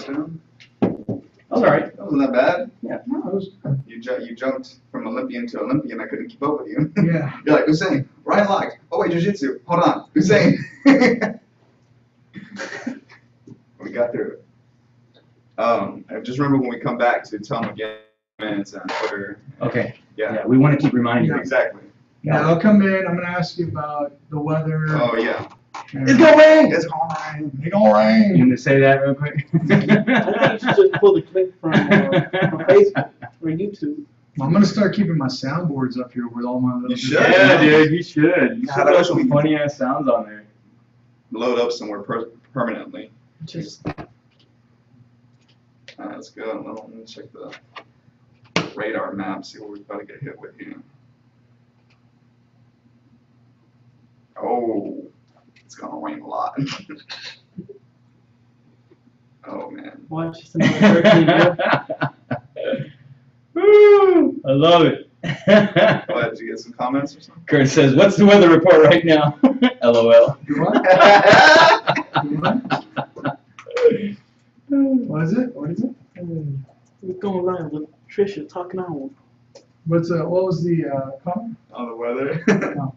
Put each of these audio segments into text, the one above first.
touchdown. That was alright. That wasn't that bad. Yeah. No, it was, You jumped from Olympian to Olympian. I couldn't keep up with you. yeah. You're like, Hussein, right lock. Oh, wait, jiu-jitsu. Hold on. Hussein. We got through it. I just remember when we come back to tell them again, it's on Twitter. Okay. Yeah. We want to keep reminding you. Exactly. Yeah, I'll come in. I'm gonna ask you about the weather. Oh, yeah. It's gonna rain! It's gonna rain. It's gonna rain. You want to say that real quick? I think you should just pull the clip from Facebook or YouTube. I'm gonna start keeping my soundboards up here with all my little. You should. Yeah, dude, you should. You God, should I put wish some we- funny ass sounds on there. Load up somewhere permanently. Just Let's go. Let me check the radar map, see what we're about to get hit with here. Oh, it's gonna rain a lot. Oh man. watch some other video. Woo! I love it. What, did you get some comments or something? Kurt says, "What's the weather report right now?" LOL. Do what? Do what? What is it? What is it? We're going live with Trisha talking on. What was the comment? On the weather. No.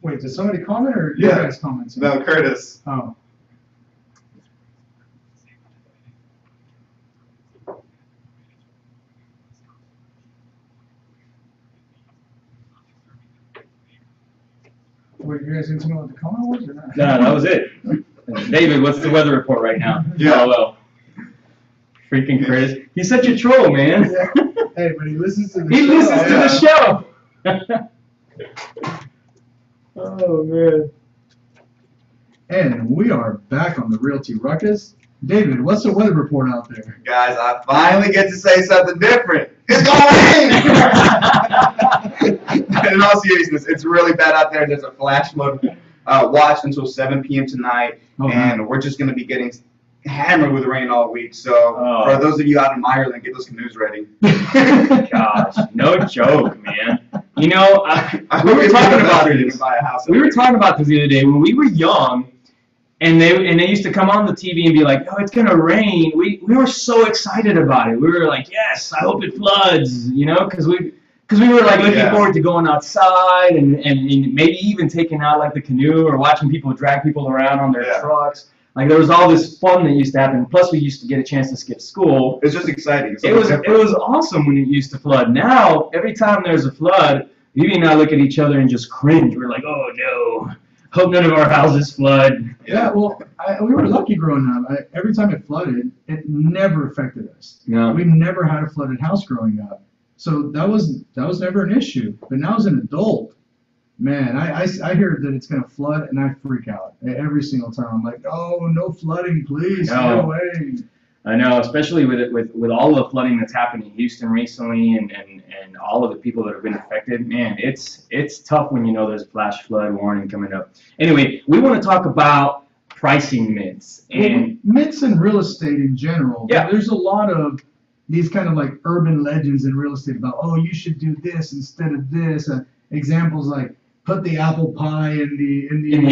Wait, did somebody comment or you Yeah. guys comment? No, Curtis. Oh. Wait, you guys didn't tell me what the comment was or not? No, that was it. David, what's the weather report right now? Yeah. LOL. Freaking Chris. He's such a troll, man. Yeah. Hey, but he listens to the He show. listens to Yeah. the show. Oh, man. And we are back on the Realty Ruckus. David, what's the weather report out there? Guys, I finally get to say something different. It's gonna rain! In all seriousness, it's really bad out there. There's a flash flood watch until 7 p.m. tonight, Okay. and we're just going to be getting hammered with rain all week. So Oh. for those of you out in Ireland, get those canoes ready. Gosh, no joke, man. You know, we were it's talking gonna about be this. to buy a house We out were here. talking about this the other day when we were young, and they used to come on the TV and be like, "Oh, it's gonna rain." We were so excited about it. We were like, "Yes, I hope it floods," you know, because we were like looking Yeah. forward to going outside and maybe even taking out like the canoe or watching people drag people around on their Yeah. trucks. Like there was all this fun that used to happen. Plus, we used to get a chance to skip school. It's just exciting. It was awesome when it used to flood. Now, every time there's a flood, Vivi and I look at each other and just cringe. We're like, "Oh no, hope none of our houses flood." Yeah, well, we were lucky growing up. Every time it flooded, it never affected us. No. We never had a flooded house growing up. So that was never an issue. But now as an adult, man, I hear that it's going to flood and I freak out every single time. I'm like, "Oh, no flooding, please, No. no way." I know, especially with all the flooding that's happened in Houston recently and all of the people that have been affected. Man, it's tough when you know there's a flash flood warning coming up. Anyway, we want to talk about pricing myths and Myths in real estate in general. Yeah. There's a lot of these kind of like urban legends in real estate about, oh, you should do this instead of this. Examples like put the apple pie in the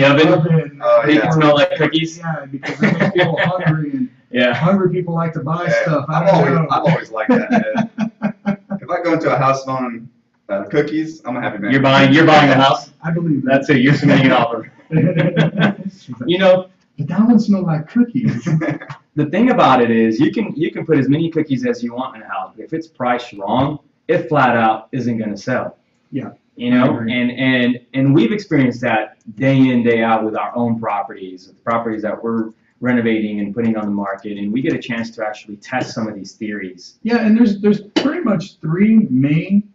oven. Oh, make yeah. it smell like cookies. Yeah, because it makes people hungry, and Yeah. hungry people like to buy Yeah, stuff. I've always liked that, man. If I go into a house smelling cookies, I'm a happy man. You're buying a house. I believe that. That's it. You're submitting an offer. You know, But that one smelled like cookies. the thing about it is you can put as many cookies as you want in a house. But if it's priced wrong, it flat out isn't going to sell. Yeah. You know, I agree. and we've experienced that day in, day out with our own properties that we're renovating and putting on the market, and we get a chance to actually test some of these theories. Yeah, and there's pretty much three main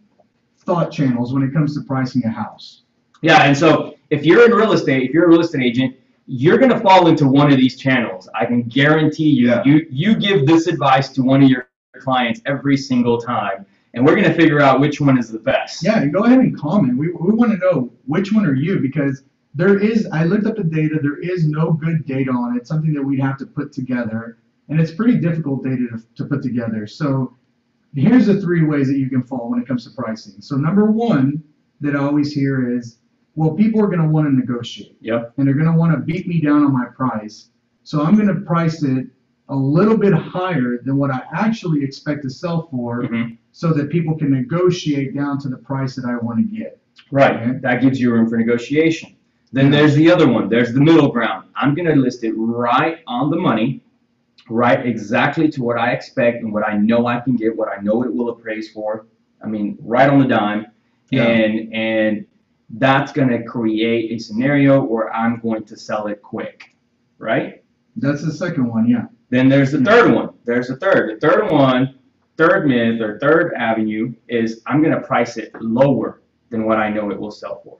thought channels when it comes to pricing a house. Yeah, and so if you're in real estate, if you're a real estate agent, you're going to fall into one of these channels. I can guarantee you. Yeah. You give this advice to one of your clients every single time, and we're going to figure out which one is the best. Yeah, and go ahead and comment. We want to know which one are you, because I looked up the data, there is no good data on it, something that we'd have to put together, and it's pretty difficult data to put together. So here's the three ways that you can fall when it comes to pricing. So number one that I always hear is, well, people are going to want to negotiate. Yep. And they're going to want to beat me down on my price. So I'm going to price it a little bit higher than what I actually expect to sell for, Mhm. so that people can negotiate down to the price that I want to get. Right, Okay. that gives you room for negotiation. Then Yeah. there's the other one, there's the middle ground. I'm gonna list it right on the money, right exactly to what I expect and what I know I can get, what I know it will appraise for. I mean, right on the dime. Yeah. And that's gonna create a scenario where I'm going to sell it quick, right? That's the second one, yeah. Then there's the third one. There's the third. The third one, third myth or third avenue is I'm going to price it lower than what I know it will sell for.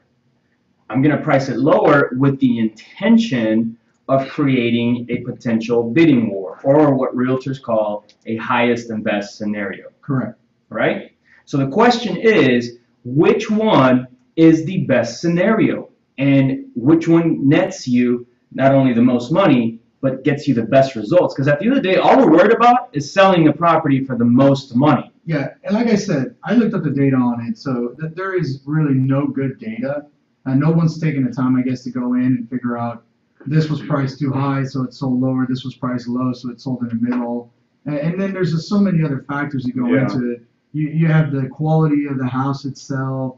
I'm going to price it lower with the intention of creating a potential bidding war, or what realtors call a highest and best scenario, Correct. right? So the question is, which one is the best scenario? And which one nets you not only the most money, but gets you the best results? Because at the end of the day, all we're worried about is selling the property for the most money. Yeah, and like I said, I looked up the data on it, so there is really no good data. No one's taken the time, I guess, to go in and figure out this was priced too high, so it sold lower. This was priced low, so it sold in the middle. And then there's just so many other factors that go Yeah. into it. You have the quality of the house itself,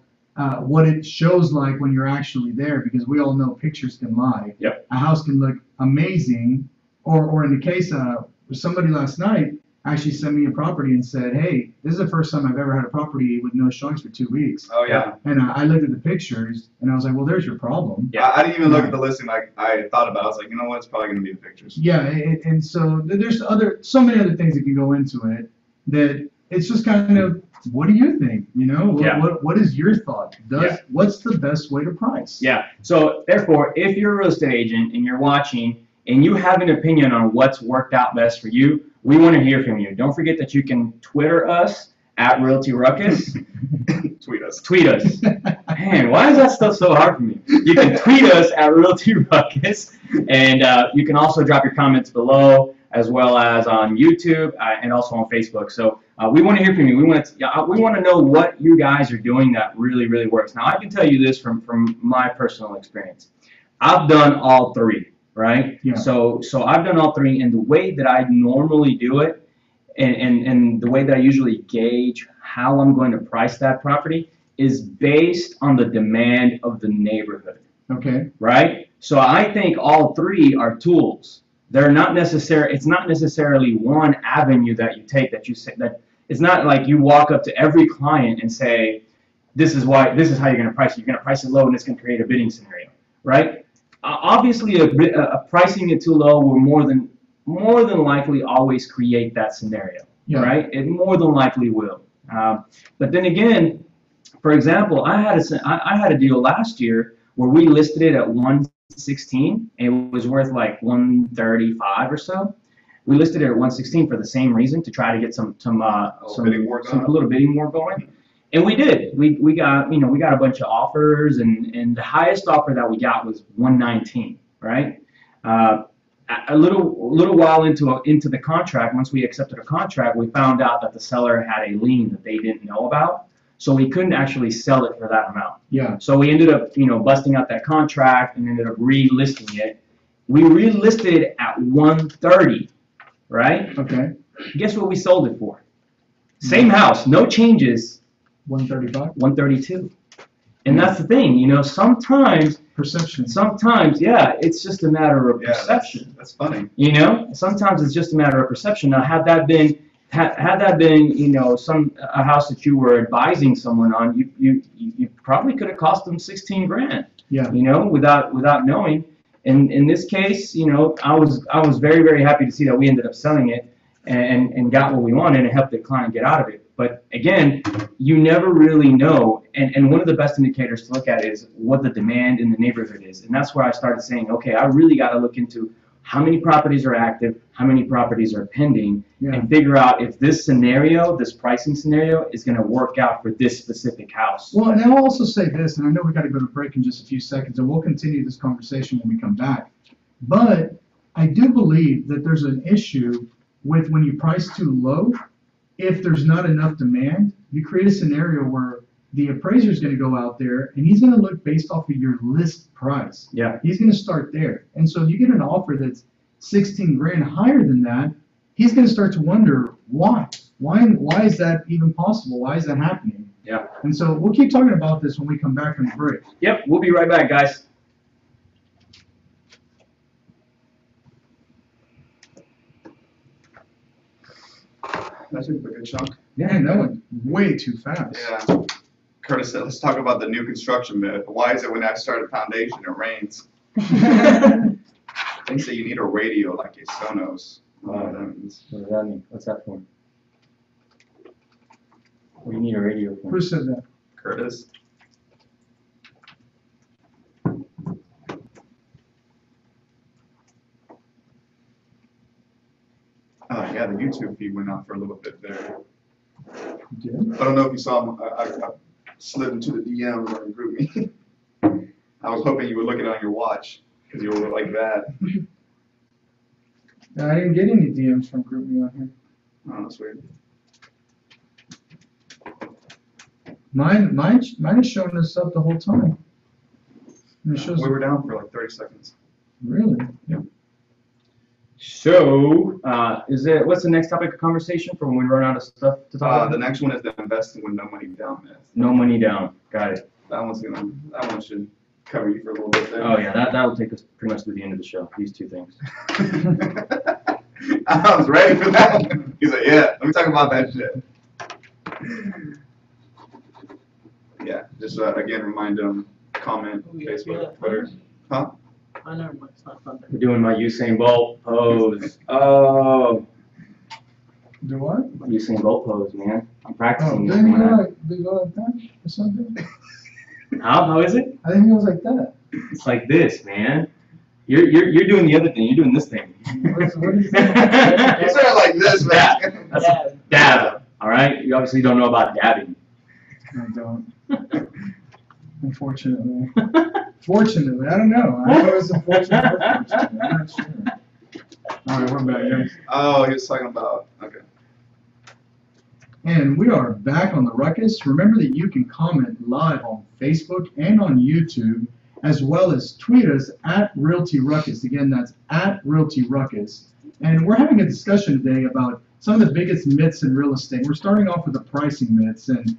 what it shows like when you're actually there, because we all know pictures can lie. Yep. A house can look amazing, or in the case of somebody last night actually sent me a property and said, hey, this is the first time I've ever had a property with no showings for 2 weeks. Oh, yeah. And I looked at the pictures and I was like, well, there's your problem. Yeah. I didn't even look at the listing like I thought about it. I was like, you know what, it's probably going to be the pictures. Yeah, and so there's so many other things that can go into it, that it's just kind of, what do you think? You know, Yeah. what is your thought? Yeah. What's the best way to price? Yeah. So therefore, if you're a real estate agent and you're watching and you have an opinion on what's worked out best for you, we want to hear from you. Don't forget that you can Twitter us at Realty Ruckus. Tweet us. Tweet us. Man, why is that stuff so hard for me? You can tweet us at Realty Ruckus, and you can also drop your comments below, as well as on YouTube and also on Facebook. So we want to hear from you. We want to know what you guys are doing that really, really works. Now, I can tell you this from my personal experience. I've done all three, right? Yeah. So I've done all three, and the way that I normally do it, and the way that I usually gauge how I'm going to price that property is based on the demand of the neighborhood, Okay. right? So I think all three are tools. They're not necessary. It's not necessarily one avenue that you take that you say that. It's not like you walk up to every client and say, this is how you're going to price it. You're going to price it low and it's going to create a bidding scenario, right? Obviously, a pricing it too low will more than likely always create that scenario, Yeah. right? It more than likely will. But then again, for example, I had a deal last year where we listed it at 116. It was worth like 135 or so. We listed it at 116 for the same reason, to try to get some bidding war going. a little bidding war going. And we did. We got a bunch of offers, and the highest offer that we got was 119, right? A little while into the contract, once we accepted a contract, we found out that the seller had a lien that they didn't know about, so we couldn't actually sell it for that amount. Yeah. So we ended up, busting out that contract and ended up relisting it. We relisted it at 130, right? Okay. Guess what we sold it for? Same house, no changes, 135. 132. And that's the thing, sometimes, Perception. yeah, it's just a matter of Yeah, perception. That's funny. Sometimes it's just a matter of perception. Now, had that been, a house that you were advising someone on, you probably could have cost them 16 grand, Yeah. without knowing. And in this case, I was very, very happy to see that we ended up selling it and got what we wanted and helped the client get out of it. But again, you never really know. And one of the best indicators to look at is what the demand in the neighborhood is. And that's where I started saying, okay, I really got to look into how many properties are active, how many properties are pending, Yeah. and figure out if this scenario, this pricing scenario, is going to work out for this specific house. Well, and I'll also say this, and I know we got to go to break in just a few seconds, and we'll continue this conversation when we come back. But I do believe that there's an issue with when you price too low. If there's not enough demand, you create a scenario where the appraiser is going to go out there and he's going to look based off of your list price. Yeah. He's going to start there. And so if you get an offer that's 16 grand higher than that, he's going to start to wonder why. Why is that even possible? Why is that happening? Yeah. And so we'll keep talking about this when we come back from the break. Yep, we'll be right back, guys. That took a good chunk. Man, that went way too fast. Yeah. Curtis said, let's talk about the new construction myth. Why is it when I start a foundation, it rains? They say you need a radio like a Sonos. What does that mean? What's that for? What do you need a radio for? Who said that? Curtis. Yeah, the YouTube feed went out for a little bit there. You did? I don't know if you saw him. I slid into the DMs on Group Me. I was hoping you would look it on your watch because you were like that. No, I didn't get any DMs from Group Me on here. Oh, that's weird. Mine is showing us up the whole time. And it shows We were down for like 30 seconds. really. So, what's the next topic of conversation for when we run out of stuff to talk about? The next one is the investing with no money down myth. No money down. Got it. That one should cover you for a little bit there. Oh yeah, that will take us pretty much to the end of the show. These two things. I was ready for that one. He's like, yeah, let me talk about that shit. Yeah, just again, remind them, comment, Facebook, Twitter. Huh? I never mind, it's not fun. We're doing my Usain Bolt pose. Oh, Do what? Usain Bolt pose, man. I'm Oh, practicing. didn't you man. go like that or something? How is it? I think it was like that. It's like this, man. You're doing the other thing. You're doing this thing. What is You said it like this, man. That's Yeah. dab. All right. You obviously don't know about dabbing. I don't. Unfortunately. Fortunately, I don't know. I know it's unfortunate or fortunate. I'm not sure. All right, we're back, guys. Oh, he was talking about, okay. And we are back on the Ruckus. Remember that you can comment live on Facebook and on YouTube, as well as tweet us at Realty Ruckus. Again, that's at Realty Ruckus. And we're having a discussion today about some of the biggest myths in real estate. We're starting off with the pricing myths, and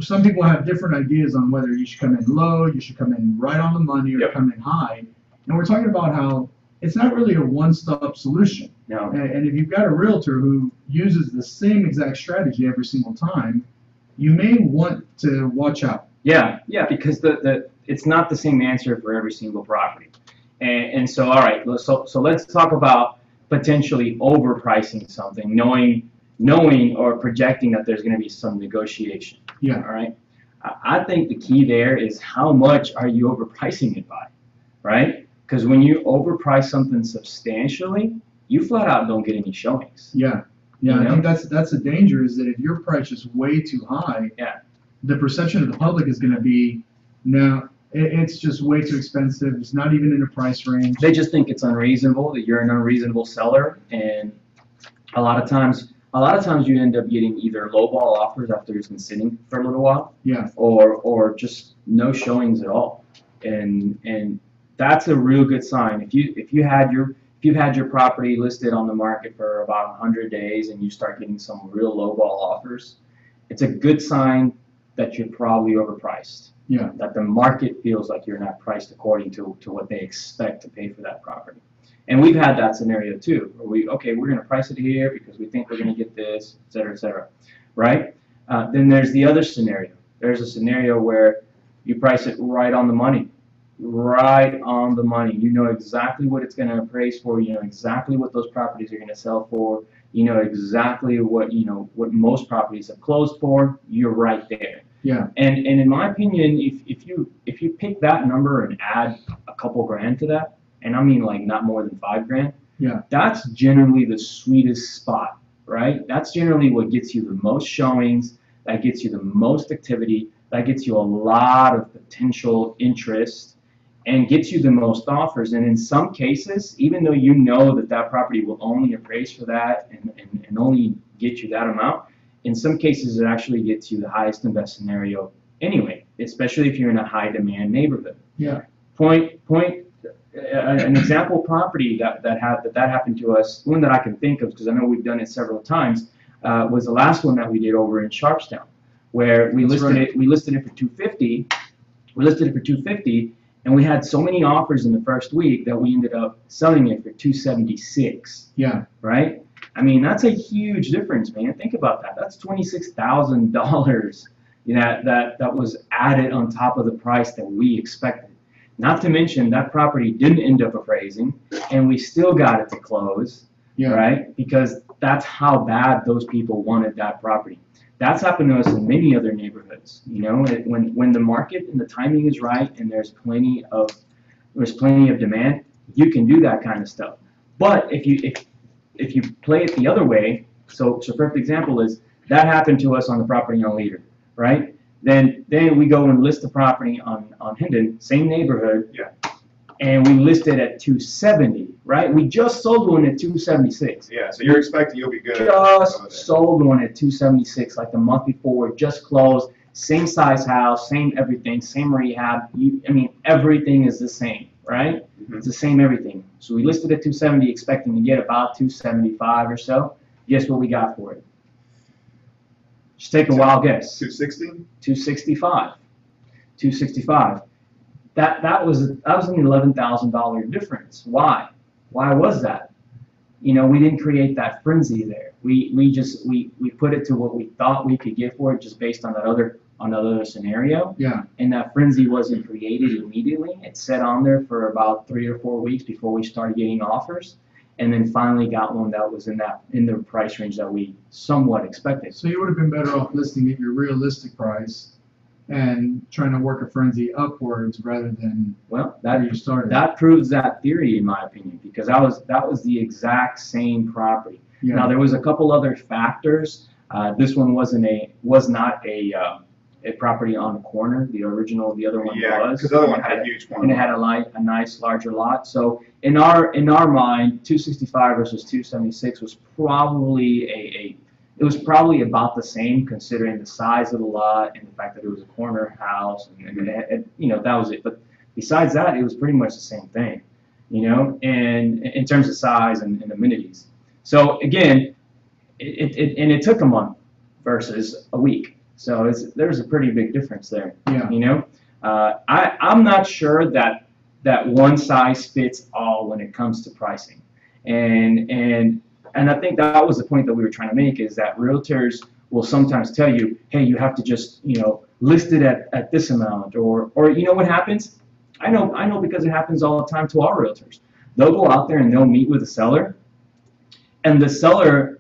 some people have different ideas on whether you should come in low, you should come in right on the money, or Yep. come in high. And we're talking about how it's not really a one-stop solution. No. And if you've got a realtor who uses the same exact strategy every single time, you may want to watch out. Yeah, because it's not the same answer for every single property. And so, all right, so let's talk about potentially overpricing something, knowing or projecting that there's going to be some negotiation. Yeah. All right. I think the key there is how much are you overpricing it by, right? Because when you overprice something substantially, you flat out don't get any showings. Yeah. You I know? think that's the danger, is that if your price is way too high, Yeah. the perception of the public is going to be, no, it's just way too expensive. It's not even in a price range. They just think it's unreasonable, that you're an unreasonable seller, and a lot of times you end up getting either lowball offers after it's been sitting for a little while, Yeah. or just no showings at all, and that's a real good sign. If you've had your property listed on the market for about 100 days and you start getting some real lowball offers, it's a good sign that you're probably overpriced. Yeah. That the market feels like you're not priced according to what they expect to pay for that property. And we've had that scenario too, where we're going to price it here because we think we're going to get this, et cetera, right? Then there's the other scenario. There's a scenario where you price it right on the money. Right on the money. You know exactly what it's going to appraise for. You know exactly what those properties are going to sell for. You know exactly what most properties have closed for. You're right there. Yeah. And in my opinion, if you pick that number and add a couple grand to that, and I mean like not more than $5,000, Yeah. that's generally the sweetest spot, right? That's generally what gets you the most showings, that gets you the most activity, that gets you a lot of potential interest, and gets you the most offers. And in some cases, even though you know that property will only appraise for that and only get you that amount, in some cases it actually gets you the highest and best scenario anyway, especially if you're in a high demand neighborhood. Yeah. an example property that happened to us, one that I can think of because I know we've done it several times, was the last one that we did over in Sharpstown, where we That's listed right. it. We listed it for 250. We listed it for 250, and we had so many offers in the first week that we ended up selling it for 276. Yeah. Right? I mean, that's a huge difference, man. Think about that. That's $26,000. That was added on top of the price that we expected. Not to mention that property didn't end up appraising, and we still got it to close, Yeah. right? Because that's how bad those people wanted that property. That's happened to us in many other neighborhoods. When the market and the timing is right, and there's plenty of demand, you can do that kind of stuff. But if you play it the other way, so perfect example is that happened to us on the property on Leader, right? Then we go and list the property on Hendon, same neighborhood, Yeah. and we list it at 270, right? We just sold one at 276. Yeah, so you're expecting you'll be good. Just sold one at 276, like the month before, just closed, same size house, same everything, same rehab. Everything is the same, right? Mhm. It's the same everything. So we listed at 270, expecting to get about 275 or so. Guess what we got for it? Just take a wild guess. 260? 265. 265. That was an $11,000 difference. Why? Why was that? We didn't create that frenzy there. We put it to what we thought we could get for it just based on that other scenario. Yeah. And that frenzy wasn't created immediately. It sat on there for about 3 or 4 weeks before we started getting offers, and then finally got one that was in the price range that we somewhat expected. So you would have been better off listing at your realistic price and trying to work a frenzy upwards rather than Well, where you started. that proves that theory, in my opinion, because that was the exact same property. Yeah. Now there was a couple other factors. This one was not a property on the corner. The other one Yeah, was. because the other one had a huge corner. And it had a nice larger lot. So in our mind, 265 versus 276 was probably it was probably about the same, considering the size of the lot and the fact that it was a corner house, and that was it. But besides that, it was pretty much the same thing, and in terms of size and amenities. So again, it took a month versus a week. So there's a pretty big difference there. Yeah. I'm not sure that one size fits all when it comes to pricing, and I think that was the point that we were trying to make, is that realtors will sometimes tell you, hey, you have to just list it at this amount, or what happens? I know because it happens all the time to our realtors. They'll go out there and they'll meet with a seller, and the seller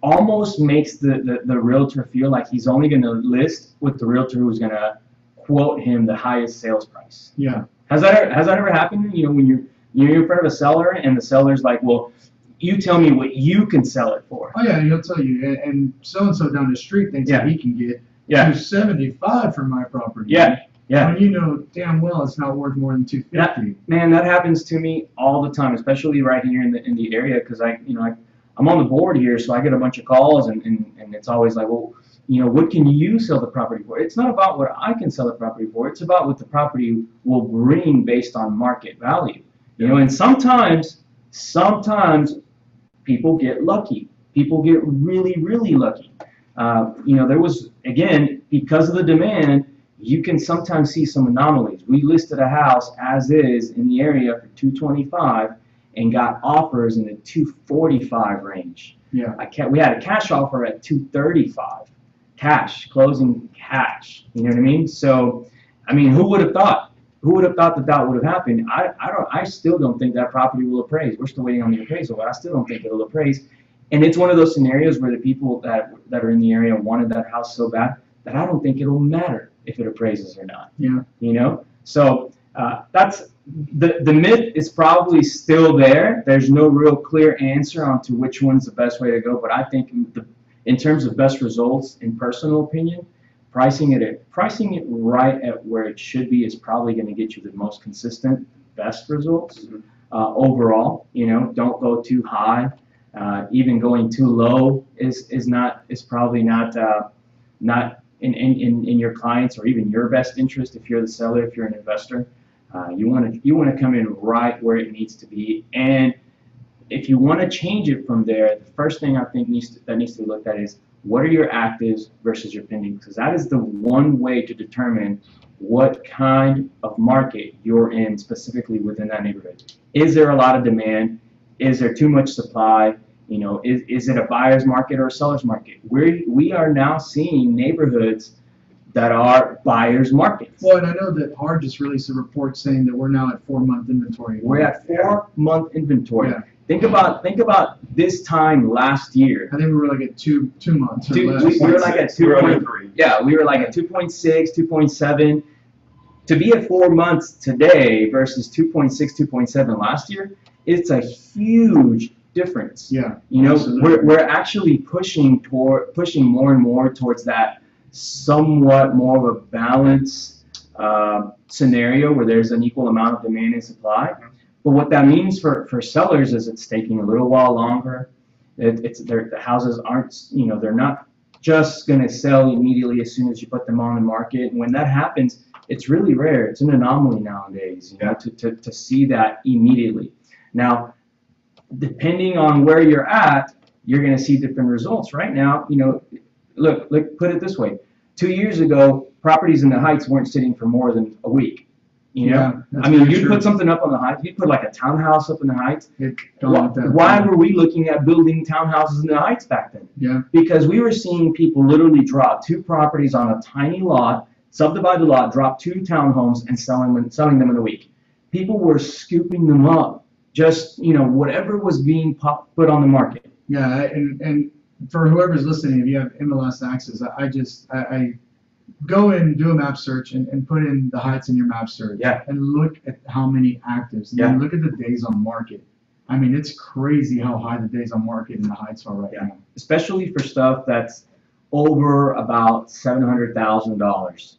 almost makes the realtor feel like he's only going to list with the realtor who's going to quote him the highest sales price. Yeah. Has that ever happened? When you're in front of a seller and the seller's like, well, you tell me what you can sell it for. Oh yeah, he'll tell you, and so and so down the street thinks that he can get Yeah. 275 for my property. Yeah. When you know damn well it's not worth more than 250. That happens to me all the time, especially right here in the area, because I'm on the board here, so I get a bunch of calls, and it's always like, well, what can you sell the property for? It's not about what I can sell the property for. It's about what the property will bring based on market value. And sometimes people get lucky. People get really, really lucky. There was, again, because of the demand, you can sometimes see some anomalies. We listed a house as is in the area for 225 and got offers in the 245 range. Yeah. We had a cash offer at 235, closing cash. You know what I mean? So, who would have thought? Who would have thought that would have happened? I still don't think that property will appraise. We're still waiting on the appraisal, but I still don't think it'll appraise. And it's one of those scenarios where the people that are in the area wanted that house so bad that I don't think it'll matter if it appraises or not. Yeah. So that's the myth is probably still there. There's no real clear answer on to which one's the best way to go. But I think in terms of best results, in personal opinion, pricing it right at where it should be is probably going to get you the most consistent, best results overall. Don't go too high. Even going too low is probably not in your clients or even your best interest if you're the seller, if you're an investor. You want to come in right where it needs to be, and if you want to change it from there, the first thing I think needs to be looked at is what are your actives versus your pending, because that is the one way to determine what kind of market you're in specifically within that neighborhood. Is there a lot of demand? Is there too much supply? You know, is it a buyer's market or a seller's market? We are now seeing neighborhoods that are buyer's markets. Well, and I know that HAR just released a report saying that we're now at 4-month inventory. We're at 4-month inventory. Yeah. Think about this time last year. I think we were like at 2 months or less. We were like at 2.3. Yeah, we were like at 2.6, 2.7. To be at 4 months today versus 2.6, 2.7 last year, it's a huge difference. Yeah. You know, absolutely. we're actually pushing more and more towards that somewhat more of a balanced scenario where there's an equal amount of demand and supply. But what that means for sellers is it's taking a little while longer. The houses aren't, you know, they're not just going to sell immediately as soon as you put them on the market. And when that happens, it's really rare. It's an anomaly nowadays, you know, to see that immediately. Now, depending on where you're at, you're going to see different results. Right now, you know, look, put it this way. 2 years ago, properties in the Heights weren't sitting for more than a week. You know, Yeah, I mean, very you'd true. put something up on the Heights. You'd put like a townhouse up in the Heights. Why Yeah. were we looking at building townhouses in the Heights back then? Yeah. Because we were seeing people literally drop 2 properties on a tiny lot, subdivide the lot, drop 2 townhomes, and selling them in a week. People were scooping them up, just, you know, whatever was being put on the market. Yeah, and for whoever's listening, if you have MLS access, I go and do a map search and put in the Heights in your map search. Yeah. And look at how many actives. And then look at the days on market. I mean, it's crazy how high the days on market in the Heights are right now. Especially for stuff that's over about $700,000.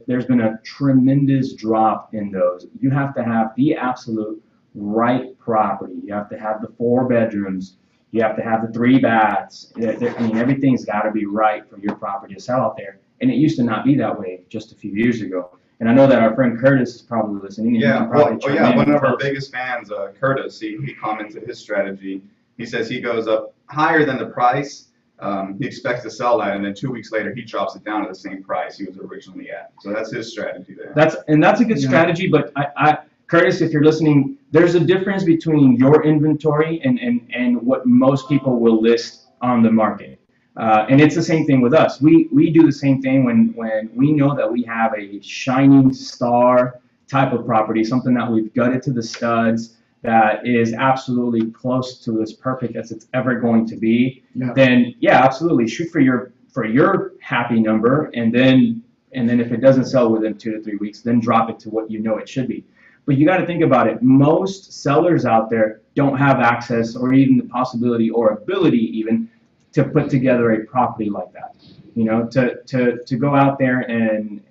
There's been a tremendous drop in those. You have to have the absolute right property. You have to have the 4 bedrooms. You have to have the 3 baths. I mean, everything's got to be right for your property to sell out there. And it used to not be that way just a few years ago. And I know that our friend Curtis is probably listening. Yeah, One of our biggest fans, Curtis, he commented his strategy. He says he goes up higher than the price. He expects to sell that, and then 2 weeks later he drops it down to the same price he was originally at. So that's his strategy there. That's a good strategy, but Curtis, if you're listening, there's a difference between your inventory and what most people will list on the market. And it's the same thing with us. We do the same thing when we know that we have a shining star type of property, something that we've gutted to the studs, that is absolutely close to as perfect as it's ever going to be. Yeah. Then yeah, absolutely shoot for your happy number, and then if it doesn't sell within 2 to 3 weeks, then drop it to what you know it should be. But you got to think about it. Most sellers out there don't have access or even the possibility or ability even to put together a property like that. You know, to go out there and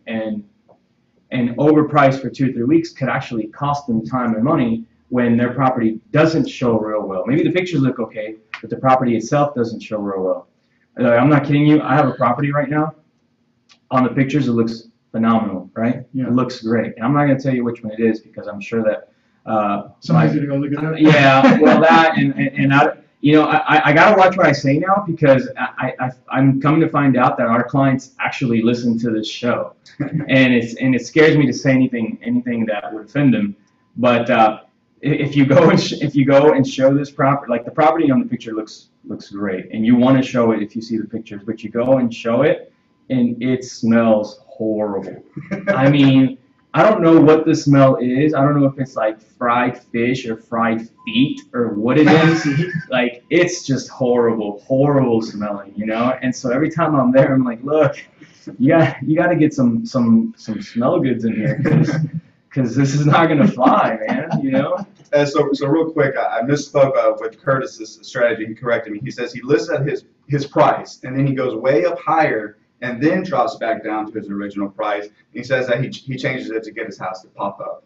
overprice for 2 or 3 weeks could actually cost them time and money when their property doesn't show real well. Maybe the pictures look okay, but the property itself doesn't show real well. I'm not kidding you. I have a property right now. On the pictures, it looks phenomenal, right? Yeah. It looks great. And I'm not going to tell you which one it is because I'm sure that Somebody's gonna go look it up. yeah, well, that and I got to watch what I say now because I'm coming to find out that our clients actually listen to this show, and it scares me to say anything that would offend them. But if you go and show this property, like the property on the picture looks great, and you want to show it if you see the pictures, but you go and show it, and it smells horrible. I mean, I don't know what the smell is. I don't know if it's like fried fish or fried feet or what it is. Like, it's just horrible smelling, you know? And so every time I'm there, I'm like, look, you got to get some smell goods in here because this is not going to fly, man, you know? So real quick, I misspoke with Curtis's strategy. He corrected me. He says he lists at his price, and then he goes way up higher, and then drops back down to his original price. He says that he changes it to get his house to pop up.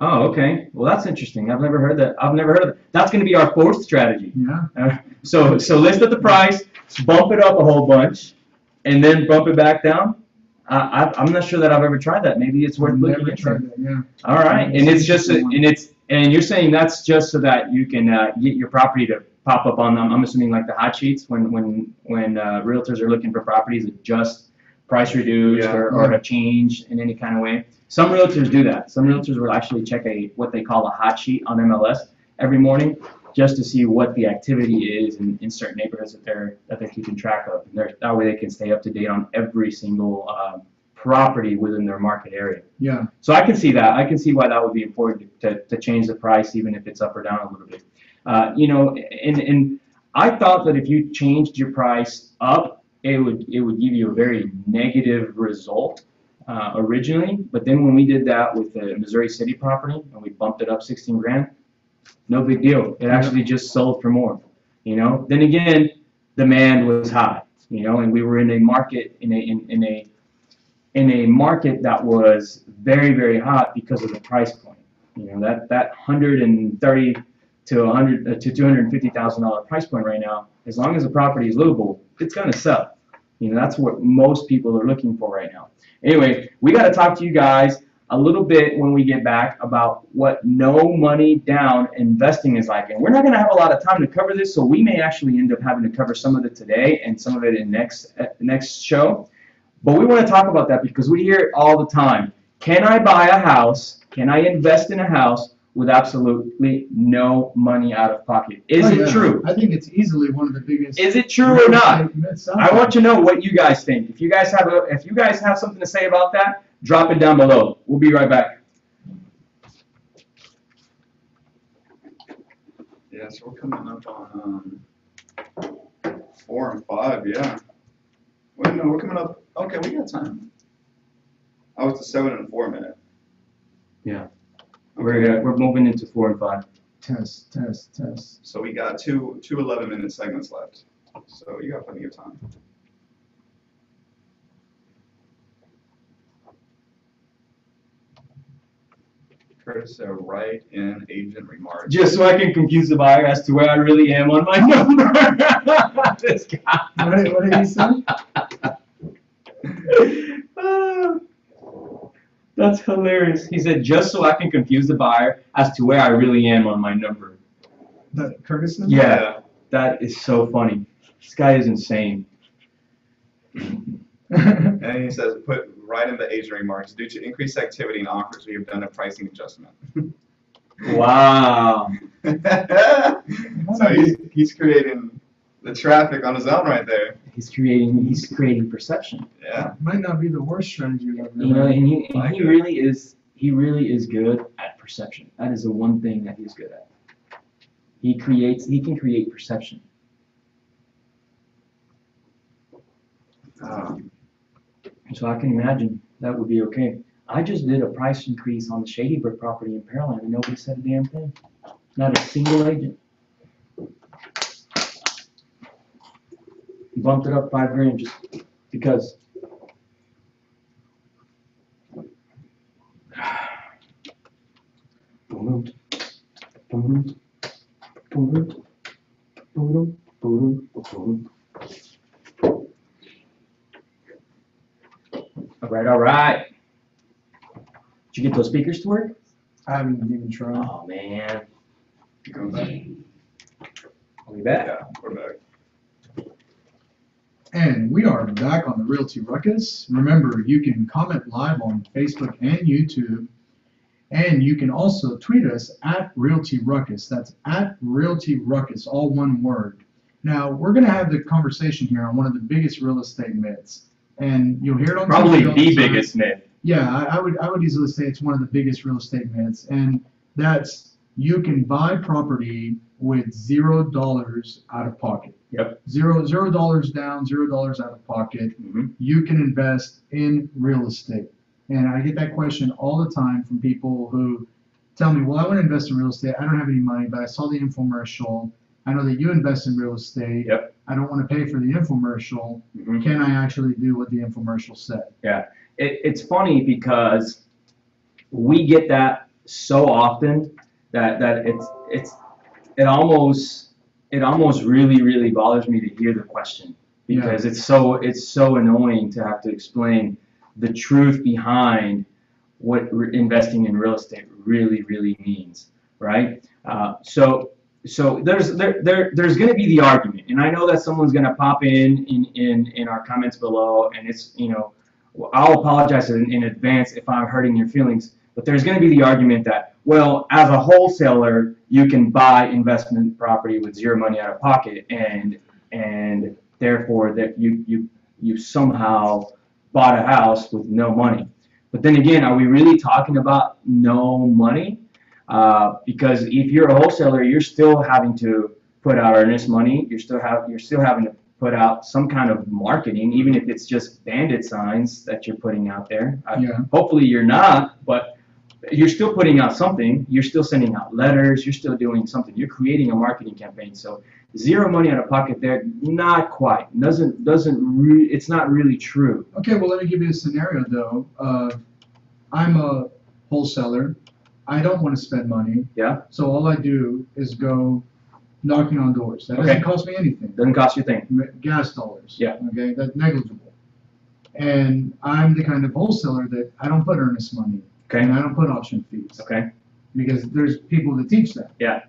Oh, okay. Well, that's interesting. I've never heard that. That's going to be our 4th strategy. Yeah. So list at the price, bump it up a whole bunch, and then bump it back down. I'm not sure that I've ever tried that. Maybe it's worth looking Never into. tried that, yeah. All right, and it's just, and you're saying that's just so that you can get your property to pop up on them. I'm assuming like the hot sheets when realtors are looking for properties that just price reduced Yeah. or a change in any kind of way. Some realtors do that. Some realtors will actually check what they call a hot sheet on MLS every morning just to see what the activity is in certain neighborhoods that they're keeping track of. And that way they can stay up to date on every single property within their market area. Yeah. So I can see that. I can see why that would be important to change the price, even if it's up or down a little bit. And I thought that if you changed your price up, it would give you a very negative result originally. But then when we did that with the Missouri City property and we bumped it up 16 grand, no big deal. It actually just sold for more. Then again, demand was high. And we were in a market in a market that was very, very hot because of the price point. That $130,000 to $250,000 price point right now, as long as the property is livable, it's gonna sell. That's what most people are looking for right now. Anyway, we got to talk to you guys a little bit when we get back about what no money down investing is like. And we're not going to have a lot of time to cover this, so we may actually end up having to cover some of it today and some of it in next show. But we want to talk about that because we hear it all the time. Can I buy a house? Can I invest in a house with absolutely no money out of pocket? Is it true? I think it's easily one of the biggest. Is it true or not? I want to to know what you guys think. If you guys have something to say about that, drop it down below. We'll be right back. Yeah, so we're coming up on 4 and 5, yeah. Wait, no, we're coming up. Okay, we got time. I was to 7 and 4 minute. Yeah. We're moving into 4 and 5. Test. So we got two 11-minute segments left. So you got plenty of time. Curtis said, write in agent remarks. Just so I can confuse the buyer as to where I really am on my number. This guy. What did he say? That's hilarious. He said, just so I can confuse the buyer as to where I really am on my number. That Curtis said? Yeah, that is so funny. This guy is insane. And he says, write in the agent remarks. Due to increased activity and offers, we have done a pricing adjustment. Wow. So he's creating the traffic on his own right there. He's creating perception. Yeah. Might not be the worst strategy I've ever And he really is good at perception. That is the one thing that he's good at. He can create perception. So I can imagine that would be okay. I just did a price increase on the Shady Brook property in Pearland and nobody said a damn thing. Not a single agent. Bumped it up 5 grand just because. All right. Did you get those speakers to work? I haven't even tried. Oh man. You coming back? Are we back? Yeah, we're back. And we are back on the Realty Ruckus. Remember, you can comment live on Facebook and YouTube. And you can also tweet us at Realty Ruckus. That's at Realty Ruckus, all one word. Now, we're going to have the conversation here on one of the biggest real estate myths. And you'll hear it on probably TV all the time. biggest myth. Yeah, I would easily say it's one of the biggest real estate myths. And that's you can buy property with $0 out of pocket. Yep. $0 down, $0 out of pocket. Mm-hmm. You can invest in real estate. And I get that question all the time from people who tell me, well, I want to invest in real estate. I don't have any money, but I saw the infomercial. I know that you invest in real estate. Yep. I don't want to pay for the infomercial. Mm-hmm. Can I actually do what the infomercial said? Yeah. It's funny because we get that so often that it almost really bothers me to hear the question because it's so annoying to have to explain the truth behind what investing in real estate really means, right? So there's going to be the argument, and I know that someone's going to pop in our comments below, and it's, you know, I'll apologize in advance if I'm hurting your feelings, but there's going to be the argument that, well, as a wholesaler, you can buy investment property with zero money out of pocket, and therefore that you somehow bought a house with no money. But then again, are we really talking about no money? Because if you're a wholesaler, you're still having to put out earnest money. You're still having to put out some kind of marketing, even if it's just bandit signs that you're putting out there. Yeah. Hopefully you're not, but you're still putting out something. You're still sending out letters. You're still doing something. You're creating a marketing campaign. So zero money out of pocket there, not quite. It's not really true. Okay, well, let me give you a scenario though. I'm a wholesaler. I don't want to spend money. Yeah. So all I do is go knocking on doors. That doesn't cost me anything. Doesn't cost you a thing. Gas dollars. Yeah. Okay, that's negligible. And I'm the kind of wholesaler that I don't put earnest money. Okay. And I don't put option fees. Okay. Because there's people that teach that. Yeah.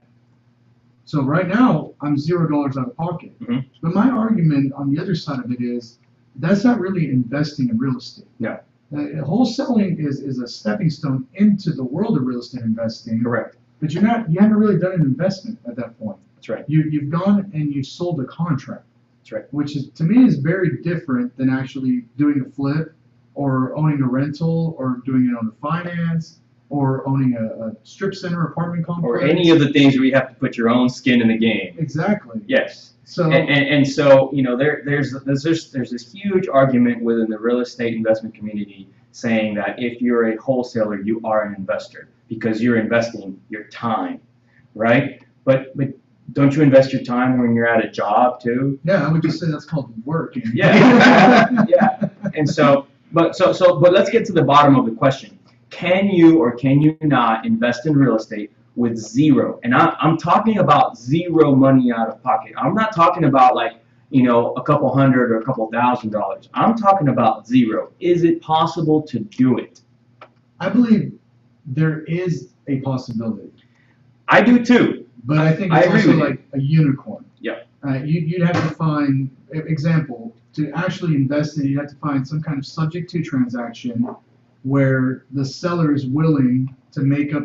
So right now, I'm $0 out of pocket. Mhm. But my argument on the other side of it is, that's not really investing in real estate. No. Wholesaling is a stepping stone into the world of real estate investing. Correct. But you haven't really done an investment at that point. That's right. You've gone and you sold a contract. That's right. Which is, to me, is very different than actually doing a flip or owning a rental or doing it on the finance or owning a strip center apartment complex. Or any of the things where you have to put your own skin in the game. Exactly. Yes. So And so, you know, there's this huge argument within the real estate investment community saying that if you're a wholesaler, you are an investor because you're investing your time, right? But don't you invest your time when you're at a job too? yeah, I would just say that's called work. Yeah. Yeah. And so, but let's get to the bottom of the question. Can you or can you not invest in real estate with zero? And I'm talking about zero money out of pocket. I'm not talking about like, you know, a couple hundred or a couple $1,000s. I'm talking about zero. Is it possible to do it? I believe there is a possibility. I do too. But I think I it's agree also with you. like a unicorn. Yep. You'd have to find, example, to actually invest in it, you'd have to find some kind of subject to transaction where the seller is willing to make up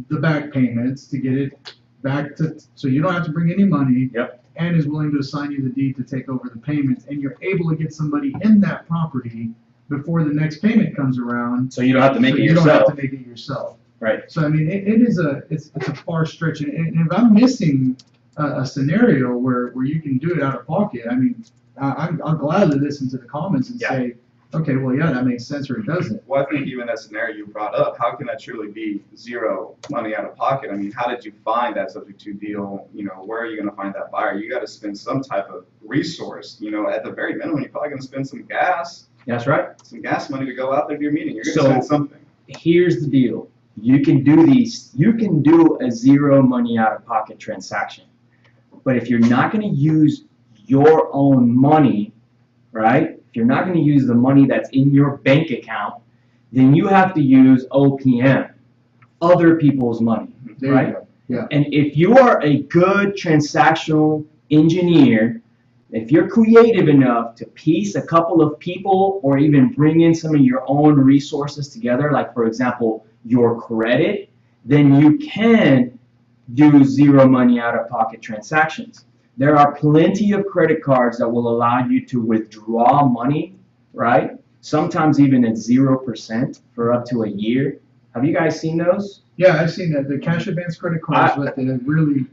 the back payments to get it back to, so you don't have to bring any money. Yep. And is willing to assign you the deed to take over the payments, and you're able to get somebody in that property before the next payment comes around. So you don't have to make so it you yourself. don't have to make it yourself. Right. So I mean, it's a far stretch, and if I'm missing a scenario where you can do it out of pocket, I mean, I'll gladly listen to the comments and Yeah. say, okay, well, yeah, that makes sense, or it doesn't. Well, I think even that scenario you brought up, how can that truly be zero money out of pocket? I mean, how did you find that subject to deal? You know, where are you going to find that buyer? You got to spend some type of resource. You know, at the very minimum, you're probably going to spend some gas money to go out there to your meeting. You're going to spend something. Here's the deal. You can do a zero money out of pocket transaction. But if you're not going to use your own money, right? If you're not going to use the money that's in your bank account, then you have to use OPM, other people's money, There right? you go. Yeah. And if you are a good transactional engineer, if you're creative enough to piece a couple of people or even bring in some of your own resources together, like for example, your credit, then you can do zero money out of pocket transactions. There are plenty of credit cards that will allow you to withdraw money, right? Sometimes even at 0% for up to a year. Have you guys seen those? Yeah, I've seen that. The cash advance credit cards with the really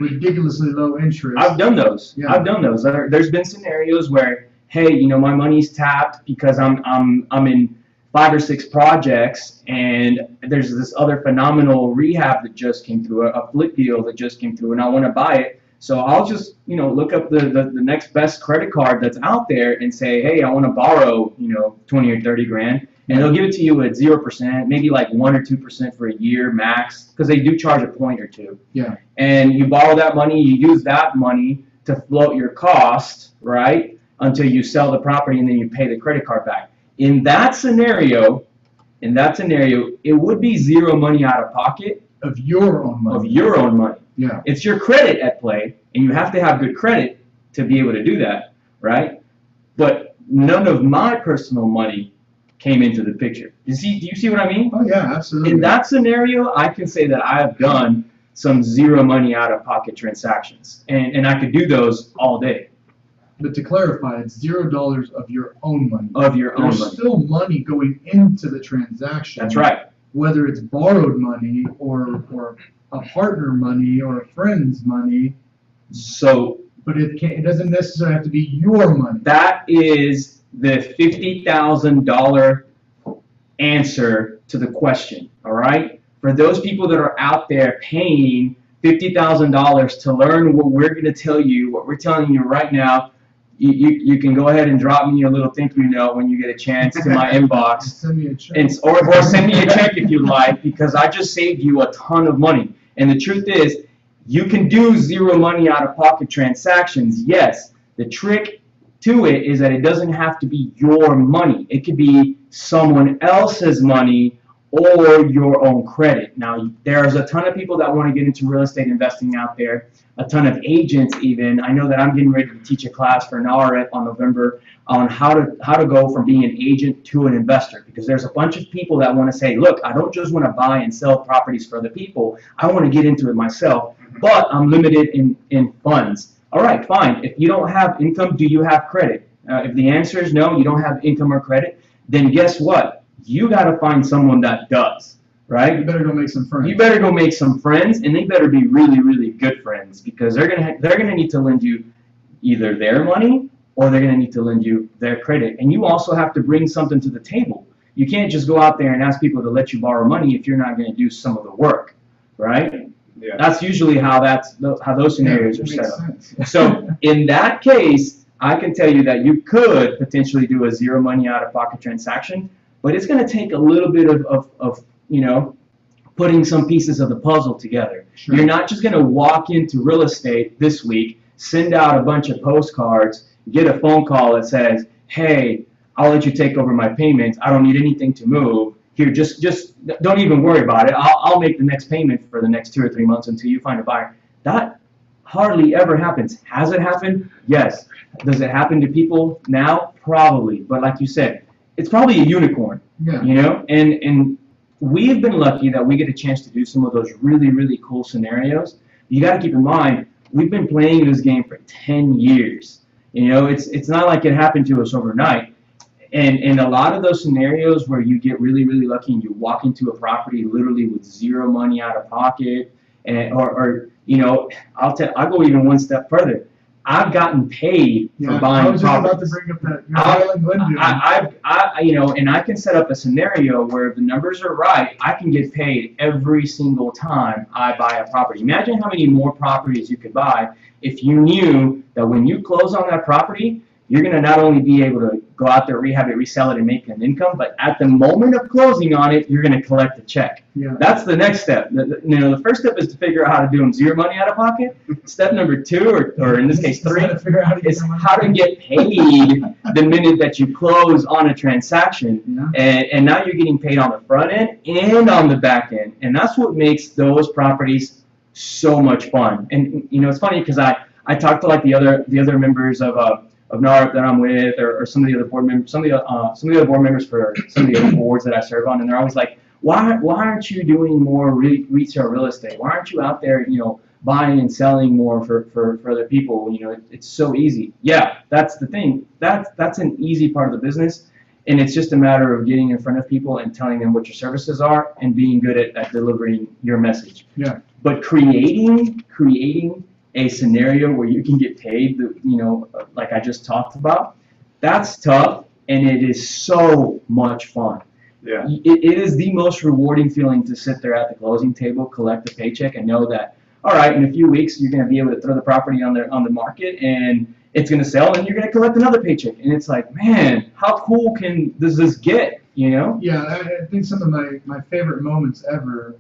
ridiculously low interest. I've done those. Yeah. I've done those. There's been scenarios where, hey, you know, my money's tapped because I'm in 5 or 6 projects, and there's this other phenomenal rehab that just came through, a flip deal that just came through, and I want to buy it. So I'll just, you know, look up the next best credit card that's out there and say, hey, I want to borrow, you know, 20 or 30 grand, and they'll give it to you at 0%, maybe like 1 or 2% for a year max, because they do charge a point or two. Yeah. And you borrow that money, you use that money to float your cost, right, until you sell the property and then you pay the credit card back. In that scenario, it would be zero money out of pocket Of your own money. of your own money. Yeah. It's your credit at play, and you have to have good credit to be able to do that, right? But none of my personal money came into the picture. Do you see what I mean? Oh yeah, absolutely. In that scenario, I can say that I have done some zero money out of pocket transactions, and I could do those all day. But to clarify, it's $0 of your own money. Of your own There's money. still money going into the transaction. That's right. Whether it's borrowed money or a partner money or a friend's money, So but it doesn't necessarily have to be your money. that is the $50,000 answer to the question, all right? For those people that are out there paying $50,000 to learn what we're going to tell you, what we're telling you right now, you can go ahead and drop me a little thank you note when you get a chance to my inbox. Send me a check. Or send me a check if you like, because I just saved you a ton of money. And the truth is, you can do zero money out of pocket transactions, yes. The trick to it is that it doesn't have to be your money. It could be someone else's money or your own credit. Now, there's a ton of people that want to get into real estate investing out there, a ton of agents even. I know that I'm getting ready to teach a class for an RF on November on how to go from being an agent to an investor, because there's a bunch of people that want to say, look, I don't just want to buy and sell properties for other people. I want to get into it myself, but I'm limited in funds. All right, fine. If you don't have income, do you have credit? If the answer is no, you don't have income or credit, then guess what? You got to find someone that does, right? You better go make some friends. You better go make some friends, and they better be really, really good friends, because they're gonna need to lend you either their money or they're gonna need to lend you their credit. And you also have to bring something to the table. You can't just go out there and ask people to let you borrow money if you're not gonna do some of the work, right? Yeah. That's usually how those scenarios are Makes set up. sense. So in that case, I can tell you that you could potentially do a zero money out of pocket transaction, but it's going to take a little bit of putting some pieces of the puzzle together. Sure. You're not just going to walk into real estate this week, send out a bunch of postcards, get a phone call that says, hey, I'll let you take over my payments. I don't need anything to move. Here, just don't even worry about it. I'll make the next payment for the next 2 or 3 months until you find a buyer. That hardly ever happens. Has it happened? Yes. Does it happen to people now? Probably. But like you said, it's probably a unicorn. Yeah. You know, and we've been lucky that we get a chance to do some of those really, really cool scenarios. You got to keep in mind, we've been playing this game for 10 years. You know, it's not like it happened to us overnight. And a lot of those scenarios where you get really, really lucky and you walk into a property literally with zero money out of pocket, or you know, I'll go even one step further. I've gotten paid for buying I was just about to properties. bring up that you're Island Glenview. You know, and I can set up a scenario where if the numbers are right, I can get paid every single time I buy a property. Imagine how many more properties you could buy if you knew that when you close on that property, you're going to not only be able to go out there, rehab it, resell it, and make an income, but at the moment of closing on it, you're going to collect a check. Yeah. That's the next step. The first step is to figure out how to do them zero money out of pocket. Step number 2, or in this case 3, How to figure out how to get is your money how to back. get paid the minute that you close on a transaction. Yeah. And now you're getting paid on the front end and on the back end. And that's what makes those properties so much fun. And you know, it's funny because I talked to like the other members of NARP that I'm with, or some of the other board members, some of the other board members for some of the other boards that I serve on, and they're always like, why aren't you doing more retail real estate? Why aren't you out there, you know, buying and selling more for other people? You know, it's so easy. Yeah, that's the thing. That's an easy part of the business, and it's just a matter of getting in front of people and telling them what your services are and being good at delivering your message. Yeah. But creating a scenario where you can get paid, you know, like I just talked about, that's tough, and it is so much fun. Yeah. It is the most rewarding feeling to sit there at the closing table, collect a paycheck, and know that, all right, in a few weeks you're going to be able to throw the property on the market, and it's going to sell, and you're going to collect another paycheck. And it's like, man, how cool does this get, you know? Yeah, I think some of my favorite moments ever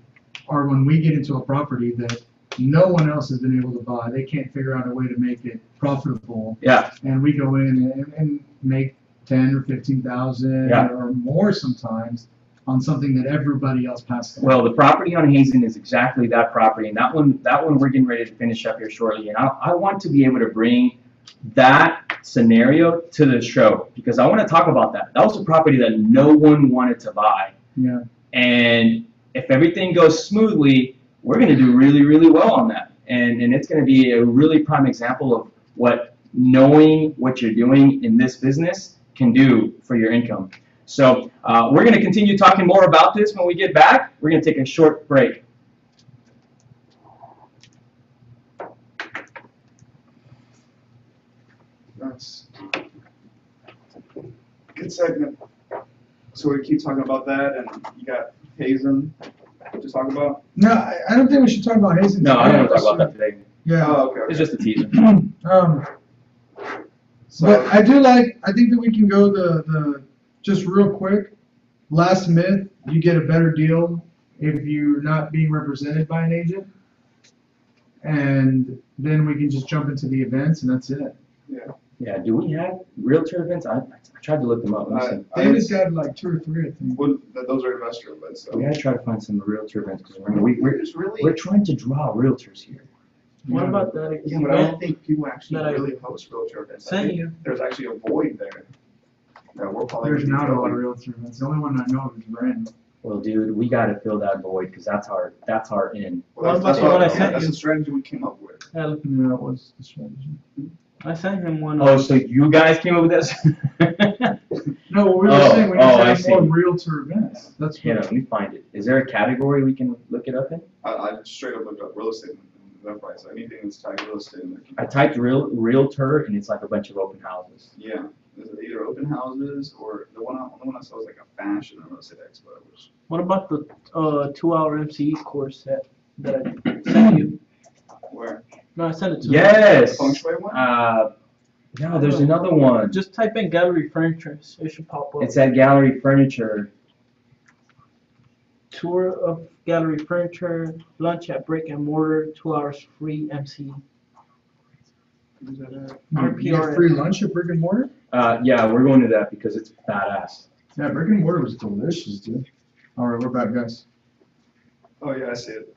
are when we get into a property that no one else has been able to buy. They can't figure out a way to make it profitable. Yeah. And we go in and make 10 or 15,000 Yeah. or more sometimes on something that everybody else passed on. Well, the property on Hazen is exactly that property, and that one we're getting ready to finish up here shortly. And I want to be able to bring that scenario to the show because I want to talk about that. That was a property that no one wanted to buy, Yeah. and if everything goes smoothly, we're going to do really, really well on that. And it's going to be a really prime example of what knowing what you're doing in this business can do for your income. So we're going to continue talking more about this when we get back. We're going to take a short break. That's good segment. So we keep talking about that, and you got Hazen to talk about. No, I don't think we should talk about Hazen. No, I don't want to talk about that today. Yeah. Oh, okay. It's just a teaser. So But I think that we can go the just real quick, last myth, you get a better deal if you're not being represented by an agent. And then we can just jump into the events and that's it. Yeah, do we have realtor events? I tried to look them up. Let me see. David's got like 2 or 3, I think. well, those are investor events. So. We gotta try to find some realtor events because remember Really? we're trying to draw realtors here. What about that? Yeah, but I don't think people actually that I really host realtor events. I sent think you. there's actually a void there. That we're probably There's gonna be not a lot of filling. realtor events. The only one I know of is Brandon. Well, dude, we gotta fill that void because that's our in. Well, What that's about the one I what- sent that's you? the strategy we came up with. Yeah, that was the strategy. I sent him one. Oh, so you guys came up with this? No, we were Oh, saying we need oh, to I have more see. realtor events. That's Yeah, what. let me find it. Is there a category we can look it up in? I straight up looked up real estate and Eventbrite, so anything that's tied to real estate in there. I typed realtor and it's like a bunch of open houses. Yeah, there's either open houses or the one I saw was like a fashion and real estate expo, which What about the 2-hour MCE course that I sent you? where No, I sent it to you. Yes. feng shui one. No, there's another one. Just type in gallery furniture. It should pop up. It's at Gallery Furniture. Tour of gallery furniture, lunch at brick and mortar, 2 hours free MC. Who's that at? You get free lunch at Brick and Mortar? Yeah, we're going to that because it's badass. Yeah, Brick and Mortar was delicious, dude. All right, we're back, guys. Oh yeah, I see it.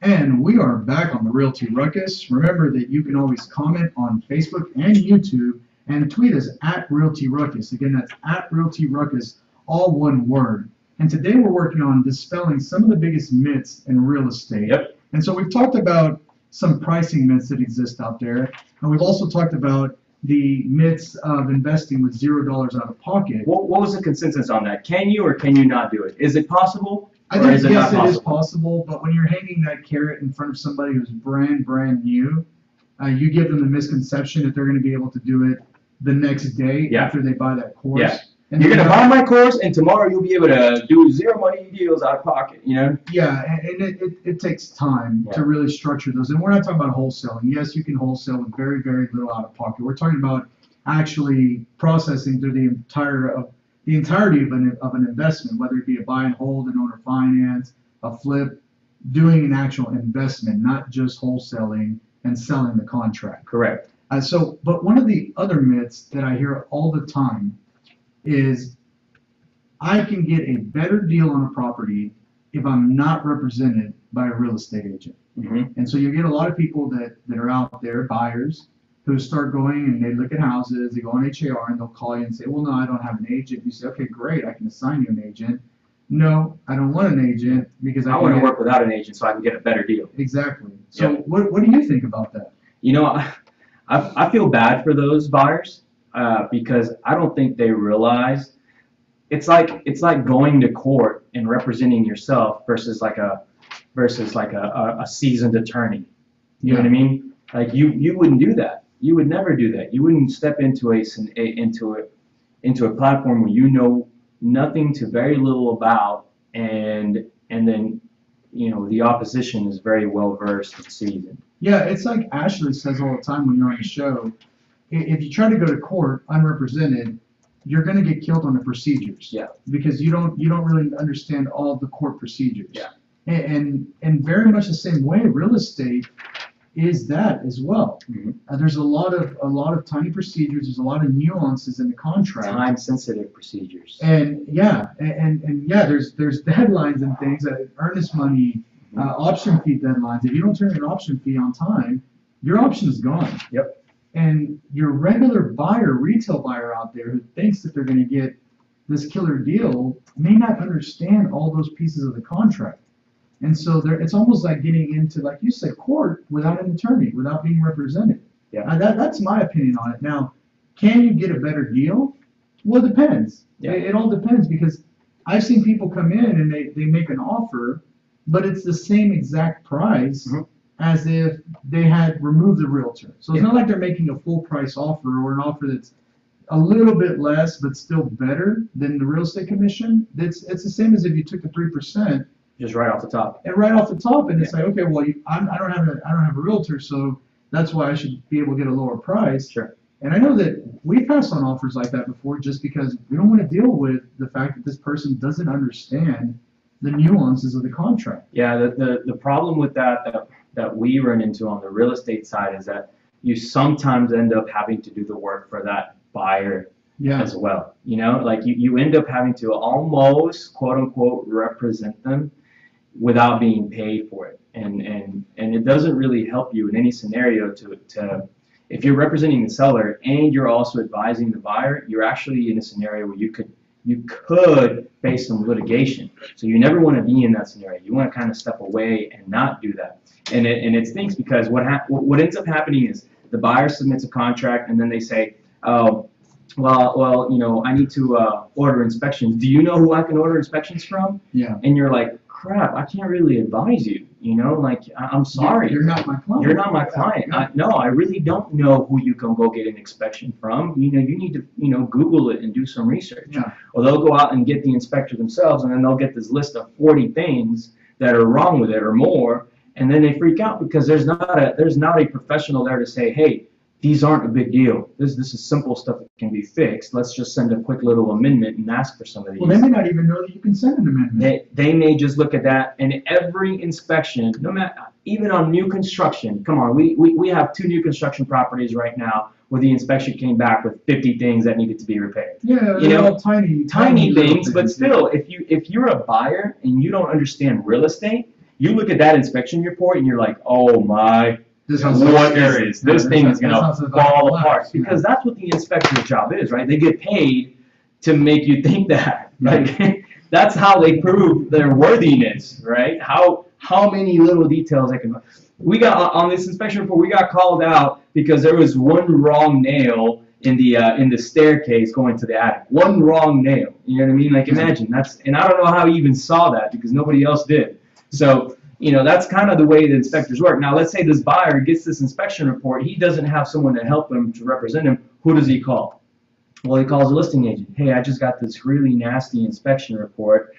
And we are back on the Realty Ruckus. Remember that you can always comment on Facebook and YouTube and tweet us at Realty Ruckus. Again, that's at Realty Ruckus, all one word. And today we're working on dispelling some of the biggest myths in real estate. Yep. And so we've talked about some pricing myths that exist out there. And we've also talked about the myths of investing with $0 out of pocket. What was the consensus on that? Can you or can you not do it? Is it possible? I Or think is it yes, not it is possible? possible, but when you're hanging that carrot in front of somebody who's brand new, you give them the misconception that they're going to be able to do it the next day Yeah. after they buy that course. Yeah. And You're then- gonna buy my course, and tomorrow you'll be able to do zero money deals out of pocket. You know? Yeah, and it takes time Yeah. to really structure those. And we're not talking about wholesaling. Yes, you can wholesale with very, very little out of pocket. We're talking about actually processing through the entirety of an investment, whether it be a buy and hold, an owner finance, a flip, doing an actual investment, not just wholesaling and selling the contract. Correct. But one of the other myths that I hear all the time is I can get a better deal on a property if I'm not represented by a real estate agent. Mm-hmm. And so you get a lot of people that are out there, buyers, who start going and they look at houses, they go on HAR and they'll call you and say, well, no, I don't have an agent. You say, okay, great, I can assign you an agent. No, I don't want an agent because I want to work without an agent so I can get a better deal. Exactly. So Yeah. what do you think about that? You know, I feel bad for those buyers because I don't think they realize it's like going to court and representing yourself versus like a seasoned attorney. You know what I mean? Like you wouldn't do that. You would never do that. You wouldn't step into a platform where you know nothing to very little about, and then the opposition is very well versed and seasoned. Yeah, it's like Ashley says all the time when you're on the show, if you try to go to court unrepresented, you're going to get killed on the procedures. Yeah. Because you don't really understand all the court procedures. Yeah. And very much the same way, real estate, is that as well. Mhm. There's a lot of tiny procedures. There's a lot of nuances in the contract. Time sensitive procedures. And yeah, and yeah, there's deadlines and things that earnest money, option fee deadlines. If you don't turn an option fee on time, your option is gone. Yep. And your regular buyer, retail buyer out there who thinks that they're going to get this killer deal may not understand all those pieces of the contract. And so it's almost like getting into, like you said, court without an attorney, without being represented. Yeah. That's my opinion on it. Now, can you get a better deal? Well, it depends. Yeah. It all depends, because I've seen people come in and they make an offer, but it's the same exact price as if they had removed the realtor. So it's not like they're making a full price offer or an offer that's a little bit less but still better than the real estate commission. It's the same as if you took the 3%. Just right off the top. And right off the top, and it's like, okay, well, I don't have a realtor, so that's why I should be able to get a lower price. Sure. And I know that we passed on offers like that before, just because we don't want to deal with the fact that this person doesn't understand the nuances of the contract. Yeah, the problem with that we run into on the real estate side is that you sometimes end up having to do the work for that buyer as well. You know, like you end up having to almost quote unquote represent them without being paid for it. And it doesn't really help you in any scenario to if you're representing the seller and you're also advising the buyer, you're actually in a scenario where you could face some litigation. So you never want to be in that scenario. You want to kind of step away and not do that. And it stinks, because what ends up happening is the buyer submits a contract and then they say, oh, well, you know, I need to order inspections. Do you know who I can order inspections from? Yeah. And you're like, crap, I can't really advise you. You know, like, I'm sorry. You're not my client. You're not my client. No, I really don't know who you can go get an inspection from. You know, you need to, you know, Google it and do some research. Yeah. Or they'll go out and get the inspector themselves, and then they'll get this list of 40 things that are wrong with it or more, and then they freak out because there's not a professional there to say, hey, these aren't a big deal. This is simple stuff that can be fixed. Let's just send a quick little amendment and ask for some of these. Well, they may not even know that you can send an amendment. They may just look at that, and every inspection, no matter, even on new construction, come on, we have 2 new construction properties right now where the inspection came back with 50 things that needed to be repaired. Yeah, you know, all tiny things, but still, if you're a buyer and you don't understand real estate, you look at that inspection report and you're like, oh my. What is this thing is going to fall apart? Because that's what the inspector's job is, right? They get paid to make you think that. Like, that's how they prove their worthiness, right? How many little details they can. We got on this inspection report. We got called out because there was one wrong nail in the staircase going to the attic. One wrong nail. You know what I mean? Like, imagine and I don't know how he even saw that because nobody else did. So. You know, that's kind of the way the inspectors work. Now, let's say this buyer gets this inspection report. He doesn't have someone to help him, to represent him. Who does he call? Well, he calls a listing agent. Hey, I just got this really nasty inspection report.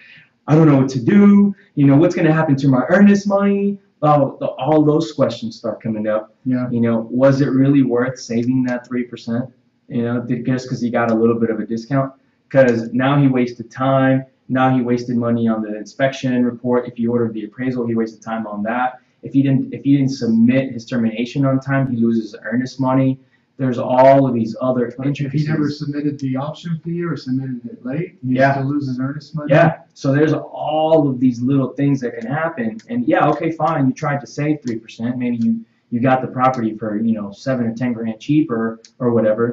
I don't know what to do. You know, what's going to happen to my earnest money? All those questions start coming up. Yeah. You know, was it really worth saving that 3%? You know, just because he got a little bit of a discount? Because now he wasted time. Now he wasted money on the inspection report. If he ordered the appraisal, he wasted time on that. If he didn't submit his termination on time, he loses earnest money. There's all of these other intricacies. If he never submitted the option fee or submitted it late, he still loses earnest money. Yeah. So there's all of these little things that can happen. And yeah, okay, fine. You tried to save 3%. Maybe you got the property for, you know, 7 or 10 grand cheaper or whatever.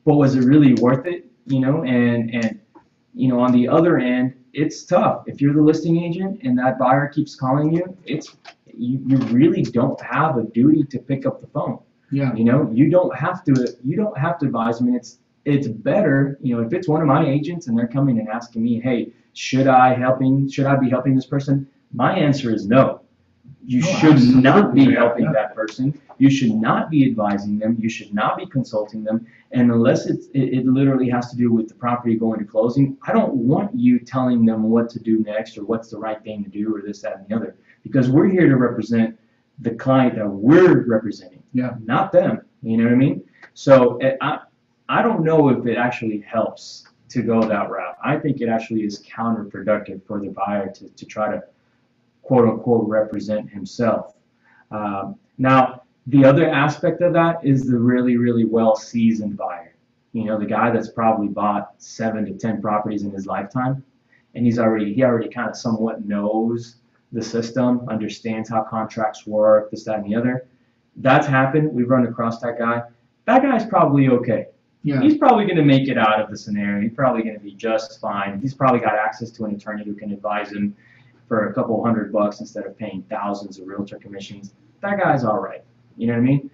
But was it really worth it? You know, and you know, on the other end, it's tough. If you're the listing agent and that buyer keeps calling you, you really don't have a duty to pick up the phone. Yeah. You know, you don't have to advise them. And it's better, you know, if it's one of my agents and they're coming and asking me, hey, should I be helping this person? My answer is no. You should not be helping that person. You should not be advising them. You should not be consulting them. And unless it literally has to do with the property going to closing, I don't want you telling them what to do next or what's the right thing to do or this, that, and the other. Because we're here to represent the client that we're representing, not them. You know what I mean? So I don't know if it actually helps to go that route. I think it actually is counterproductive for the buyer to try to quote unquote represent himself. Now, The other aspect of that is the really, really well-seasoned buyer. You know, the guy that's probably bought 7 to 10 properties in his lifetime, and he already kind of somewhat knows the system, understands how contracts work, this, that, and the other. That's happened. We've run across that guy. That guy's probably okay. Yeah. He's probably going to make it out of the scenario. He's probably going to be just fine. He's probably got access to an attorney who can advise him for a couple $100 instead of paying thousands of realtor commissions. That guy's all right. You know what I mean?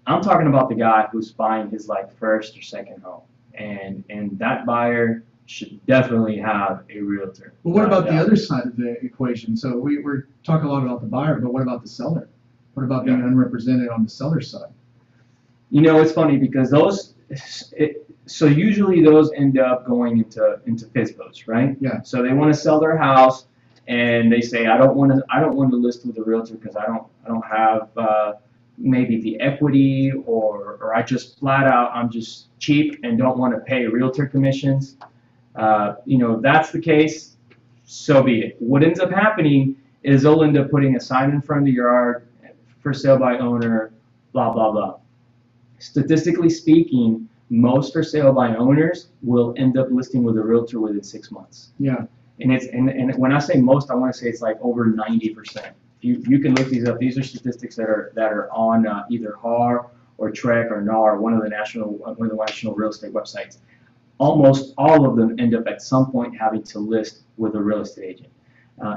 I'm talking about the guy who's buying his like first or second home, and that buyer should definitely have a realtor. But what about the other side of the equation? So we're talking a lot about the buyer, but what about the seller? What about being unrepresented on the seller side? You know, it's funny because so usually those end up going into FSBOs, right? Yeah. So they want to sell their house, and they say, I don't want to list with a realtor because I don't have maybe the equity, or I just flat out, I'm just cheap and don't want to pay realtor commissions. You know, if that's the case, so be it. What ends up happening is they'll end up putting a sign in front of the yard, for sale by owner, blah, blah, blah. Statistically speaking, most for sale by owners will end up listing with a realtor within 6 months. Yeah. And when I say most, I want to say it's like over 90%. You can look these up. These are statistics that are on either HAR or TREC or NAR, one of the national real estate websites. Almost all of them end up at some point having to list with a real estate agent.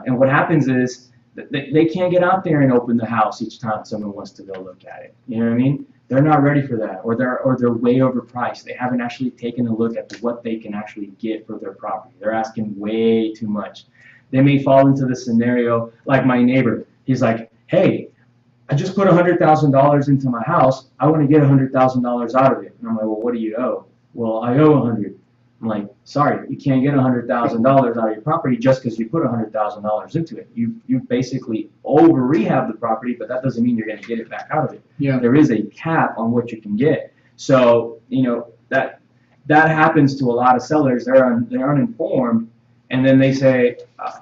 And what happens is they can't get out there and open the house each time someone wants to go look at it. You know what I mean? They're not ready for that, or they're way overpriced. They haven't actually taken a look at what they can actually get for their property. They're asking way too much. They may fall into the scenario like my neighbor. He's like, hey, I just put $100,000 into my house. I want to get $100,000 out of it. And I'm like, well, what do you owe? Well, I owe 100. I'm like, sorry, you can't get $100,000 out of your property just because you put $100,000 into it. You basically over rehab the property, but that doesn't mean you're going to get it back out of it. Yeah. There is a cap on what you can get. So, you know, that happens to a lot of sellers. They're uninformed, and then they say,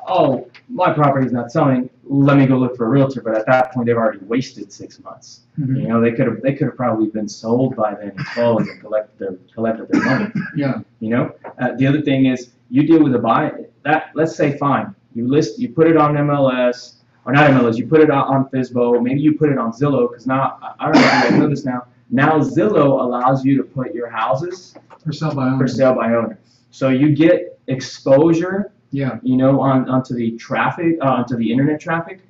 oh, my property's not selling. Let me go look for a realtor. But at that point, they've already wasted 6 months. Mm-hmm. You know, they could have probably been sold by then and closed and collected their money. Yeah. You know, the other thing is you deal with a buyer. Let's say fine, you put it on MLS, or not MLS. You put it on FSBO. Maybe you put it on Zillow, because now I don't know if you guys know this now. Now Zillow allows you to put your houses For sale by owner. for sale by owner. So you get exposure. Yeah. You know, onto the traffic, onto the internet traffic,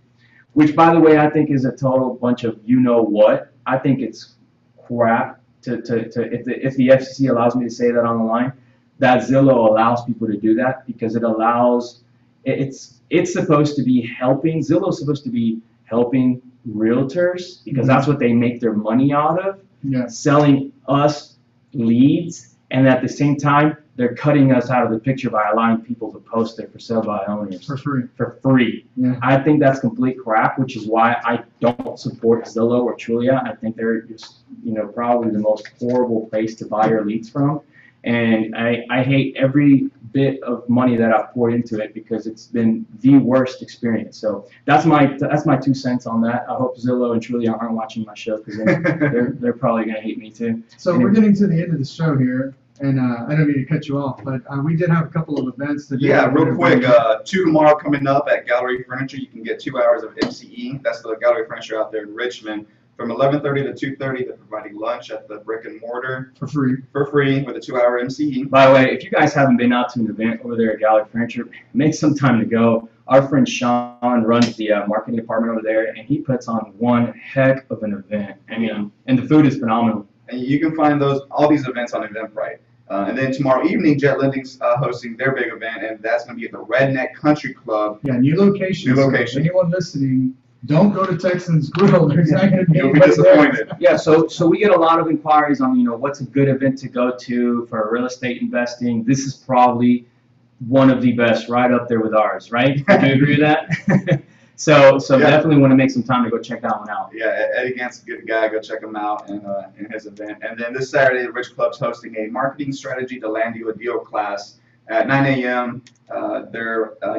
which, by the way, I think is a total bunch of you know what. I think it's crap if the FCC allows me to say that on the line, that Zillow allows people to do that, because it allows, it's supposed to be helping, Zillow's supposed to be helping realtors, because that's what they make their money out of, selling us leads, and at the same time, they're cutting us out of the picture by allowing people to post it for sale by owners. For free. For free. Yeah. I think that's complete crap, which is why I don't support Zillow or Trulia. I think they're just, you know, probably the most horrible place to buy your leads from. And I hate every bit of money that I've poured into it, because it's been the worst experience. So that's my 2 cents on that. I hope Zillow and Trulia aren't watching my show, because they're probably going to hate me too. So we're getting to the end of the show here. And I don't mean to cut you off, but we did have a couple of events today. Yeah, real quick, 2 tomorrow coming up at Gallery Furniture. You can get 2 hours of MCE. That's the Gallery Furniture out there in Richmond. From 11:30 to 2:30, they're providing lunch at the brick and mortar For free. with a 2-hour MCE. By the way, if you guys haven't been out to an event over there at Gallery Furniture, make some time to go. Our friend Sean runs the marketing department over there, and he puts on one heck of an event. I mean, and the food is phenomenal. And you can find all these events on Eventbrite. And then tomorrow evening, Jet Lending's hosting their big event, and that's going to be at the Redneck Country Club. Yeah, new location. New location. So anyone listening, don't go to Texans Grill. There's not going to be You'll be anybody there. disappointed. Yeah, so we get a lot of inquiries on, you know, what's a good event to go to for real estate investing. This is probably one of the best, right up there with ours, right? Do you agree with that? So definitely want to make some time to go check that one out. Yeah, Eddie Gant's a good guy. Go check him out in his event. And then this Saturday, the Rich Club's hosting a marketing strategy to land you a deal class at 9 a.m.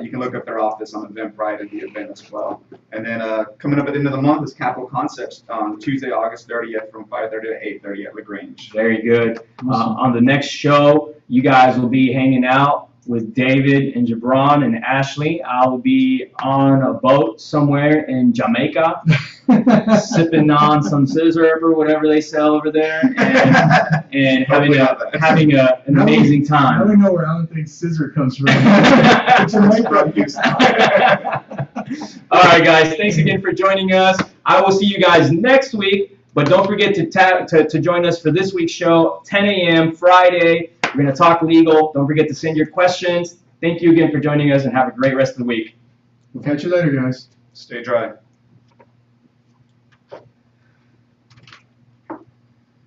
You can look up their office on Eventbrite at the event as well. And then coming up at the end of the month is Capital Concepts on Tuesday, August 30th from 5:30 to 8:30 at LaGrange. Very good. On the next show, you guys will be hanging out with David and Jabron and Ashley. I will be on a boat somewhere in Jamaica, sipping on some scissor or whatever they sell over there, and having an amazing Now time. we know where Alan thinks scissor comes from. All right, guys. Thanks again for joining us. I will see you guys next week. But don't forget to join us for this week's show, 10 a.m. Friday. We're going to talk legal. Don't forget to send your questions. Thank you again for joining us, and have a great rest of the week. We'll catch you later, guys. Stay dry.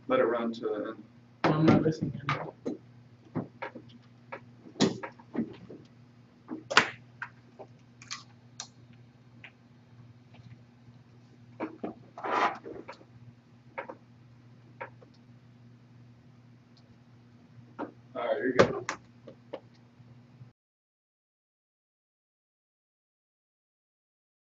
Let it run to the end. I'm not listening anymore.